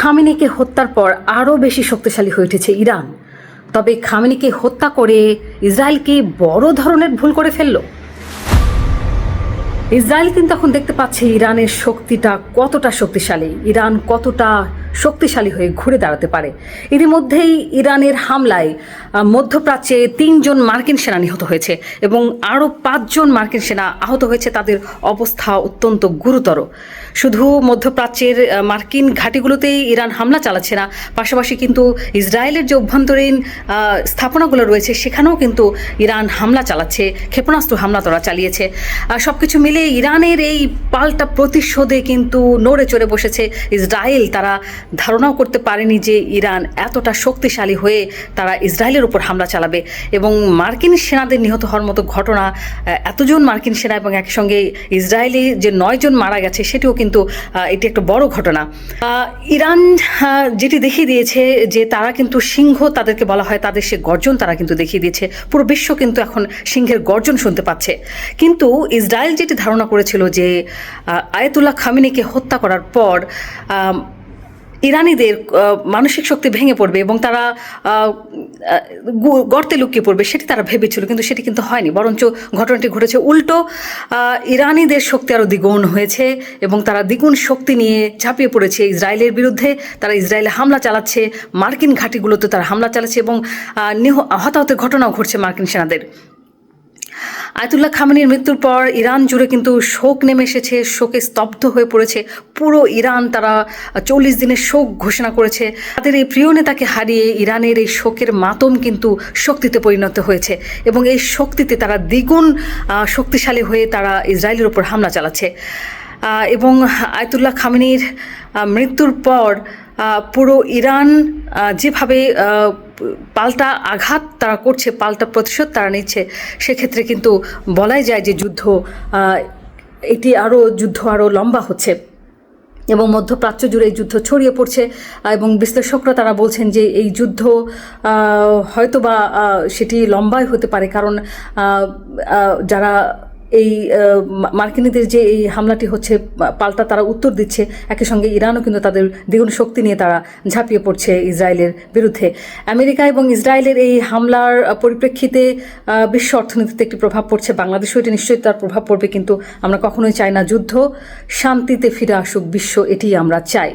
খামেনিকে হত্যার পর আরও বেশি শক্তিশালী হয়ে উঠেছে ইরান। তবে খামেনিকে হত্যা করে ইসরায়েল কি বড় ধরনের ভুল করে ফেলল? ইসরায়েল কিন্তু এখন দেখতে পাচ্ছে ইরানের শক্তিটা কতটা শক্তিশালী, ইরান কতটা শক্তিশালী হয়ে ঘুরে দাঁড়াতে পারে। ইতিমধ্যেই ইরানের হামলায় মধ্যপ্রাচ্যে 3 জন মার্কিন সেনা নিহত হয়েছে এবং আরও 5 জন মার্কিন সেনা আহত হয়েছে। তাদের অবস্থা অত্যন্ত গুরুতর। শুধু মধ্যপ্রাচ্যের মার্কিন ঘাঁটিগুলোতেই ইরান হামলা চালাচ্ছে না, পাশাপাশি কিন্তু ইসরায়েলের যে অভ্যন্তরীণ স্থাপনাগুলো রয়েছে সেখানেও কিন্তু ইরান হামলা চালাচ্ছে, ক্ষেপণাস্ত্র হামলা তারা চালিয়েছে। সব কিছু মিলে ইরানের এই পাল্টা প্রতিশোধে কিন্তু নড়ে চড়ে বসেছে ইসরায়েল। তারা ধারণাও করতে পারেনি যে ইরান এতটা শক্তিশালী হয়ে তারা ইসরায়েলের উপর হামলা চালাবে এবং মার্কিন সেনাদের নিহত হওয়ার মতো ঘটনা, এতজন মার্কিন সেনা এবং একসঙ্গে ইসরায়েলি যে 9 জন মারা গেছে সেটিও কিন্তু এটি একটা বড় ঘটনা। ইরান যেটি দেখিয়ে দিয়েছে যে তারা কিন্তু সিংহ, তাদেরকে বলা হয়, তাদের সে গর্জন তারা কিন্তু দেখিয়ে দিয়েছে। পুরো বিশ্ব কিন্তু এখন সিংহের গর্জন শুনতে পাচ্ছে। কিন্তু ইসরায়েল যেটি ধারণা করেছিল যে আয়াতুল্লাহ খামেনিকে হত্যা করার পর ইরানিদের মানসিক শক্তি ভেঙে পড়বে এবং তারা গর্তে লুকিয়ে পড়বে, সেটি তারা ভেবেছিল, কিন্তু সেটি কিন্তু হয়নি। বরঞ্চ ঘটনাটি ঘটেছে উল্টো। ইরানিদের শক্তি আরও দ্বিগুণ হয়েছে এবং তারা দ্বিগুণ শক্তি নিয়ে ঝাঁপিয়ে পড়েছে ইসরায়েলের বিরুদ্ধে। তারা ইসরায়েলে হামলা চালাচ্ছে, মার্কিন ঘাঁটিগুলোতে তারা হামলা চালাচ্ছে এবং হতাহতের ঘটনাও ঘটছে মার্কিন সেনাদের। আয়াতুল্লাহ খামেনির মৃত্যুর পর ইরান জুড়ে কিন্তু শোক নেমে এসেছে, শোকে স্তব্ধ হয়ে পড়েছে পুরো ইরান। তারা 40 দিনের শোক ঘোষণা করেছে। তাদের এই প্রিয় নেতাকে হারিয়ে ইরানের এই শোকের মাতম কিন্তু শক্তিতে পরিণত হয়েছে এবং এই শক্তিতে তারা দ্বিগুণ শক্তিশালী হয়ে তারা ইসরায়েলের উপর হামলা চালাচ্ছে। এবং আয়াতুল্লাহ খামেনির মৃত্যুর পর পুরো ইরান যেভাবে পাল্টা আঘাত তারা করছে, পাল্টা প্রতিশোধ তারা নিচ্ছে, সেক্ষেত্রে কিন্তু বলাই যায় যে যুদ্ধ আরও লম্বা হচ্ছে এবং মধ্যপ্রাচ্য জুড়ে এই যুদ্ধ ছড়িয়ে পড়ছে। এবং বিশ্লেষকরা তারা বলছেন যে এই যুদ্ধ হয়তোবা সেটি লম্বাই হতে পারে, কারণ যারা এই মার্কিনীদের যে এই হামলাটি হচ্ছে পাল্টা তারা উত্তর দিচ্ছে, একই সঙ্গে ইরানও কিন্তু তাদের দ্বিগুণ শক্তি নিয়ে তারা ঝাঁপিয়ে পড়ছে ইসরায়েলের বিরুদ্ধে। আমেরিকা এবং ইসরায়েলের এই হামলার পরিপ্রেক্ষিতে বিশ্ব অর্থনীতিতে একটি প্রভাব পড়ছে, বাংলাদেশেও এটি নিশ্চয়ই তার প্রভাব পড়বে। কিন্তু আমরা কখনোই চাই না যুদ্ধ, শান্তিতে ফিরে আসুক বিশ্ব, এটি আমরা চাই।